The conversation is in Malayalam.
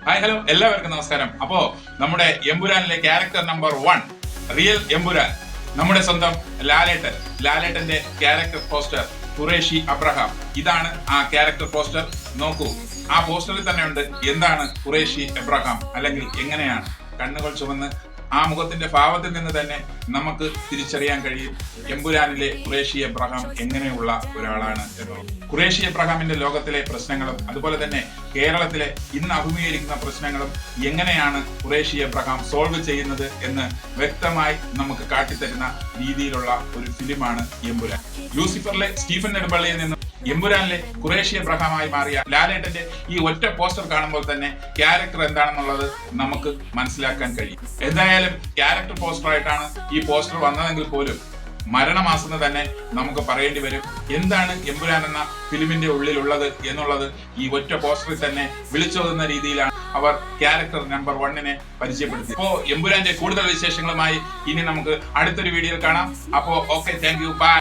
ഹായ് ഹലോ എല്ലാവർക്കും നമസ്കാരം. അപ്പോ നമ്മുടെ എമ്പുരാനിലെ ക്യാരക്ടർ നമ്പർ 1 റിയൽ എമ്പുരാൻ നമ്മുടെ സ്വന്തം ലാലേട്ടന്റെ ക്യാരക്ടർ പോസ്റ്റർ ഖുറേഷി അബ്രഹാം. ഇതാണ് ആ ക്യാരക്ടർ പോസ്റ്റർ. നോക്കൂ, ആ പോസ്റ്ററിൽ തന്നെ ഉണ്ട് എന്താണ് ഖുറേഷി എബ്രഹാം, അല്ലെങ്കിൽ എങ്ങനെയാണ്. കണ്ണുകൾ ചുവന്ന് ആ മുഖത്തിന്റെ ഭാവത്തിൽ നിന്ന് തന്നെ നമുക്ക് തിരിച്ചറിയാൻ കഴിയും എമ്പുരാനിലെ ഖുറേഷി എബ്രഹാം എങ്ങനെയുള്ള ഒരാളാണ് എന്നുള്ളത്. ഖുറേഷി എബ്രഹാമിന്റെ ലോകത്തിലെ പ്രശ്നങ്ങളും അതുപോലെ തന്നെ കേരളത്തിലെ ഇന്ന് അഭിമുഖീകരിക്കുന്ന പ്രശ്നങ്ങളും എങ്ങനെയാണ് ഖുറേഷി എബ്രഹാം സോൾവ് ചെയ്യുന്നത് എന്ന് വ്യക്തമായി നമുക്ക് കാട്ടിത്തരുന്ന രീതിയിലുള്ള ഒരു ഫിലിമാണ് എമ്പുരാൻ. ലൂസിഫറിലെ സ്റ്റീഫൻ നെടുമ്പള്ളിയിൽ നിന്ന് എമ്പുരാനിലെ ഖുറേഷി എബ്രഹാമായി മാറിയ ലാലേട്ടന്റെ ഈ ഒറ്റ പോസ്റ്റർ കാണുമ്പോൾ തന്നെ ക്യാരക്ടർ എന്താണെന്നുള്ളത് നമുക്ക് മനസ്സിലാക്കാൻ കഴിയും. എന്തായാലും ക്യാരക്ടർ പോസ്റ്റർ ആയിട്ടാണ് ഈ പോസ്റ്റർ വന്നതെങ്കിൽ പോലും മരണമാസെന്ന് തന്നെ നമുക്ക് പറയേണ്ടി വരും. എന്താണ് എമ്പുരാൻ എന്ന ഫിലിമിന്റെ ഉള്ളിലുള്ളത് എന്നുള്ളത് ഈ ഒറ്റ പോസ്റ്ററിൽ തന്നെ വിളിച്ചോതുന്ന രീതിയിലാണ് അവർ ക്യാരക്ടർ നമ്പർ 1 പരിചയപ്പെടുത്തി. അപ്പോ എമ്പുരാന്റെ കൂടുതൽ വിശേഷങ്ങളുമായി ഇനി നമുക്ക് അടുത്തൊരു വീഡിയോയിൽ കാണാം. അപ്പോ ഓക്കെ, താങ്ക് യു, ബൈ.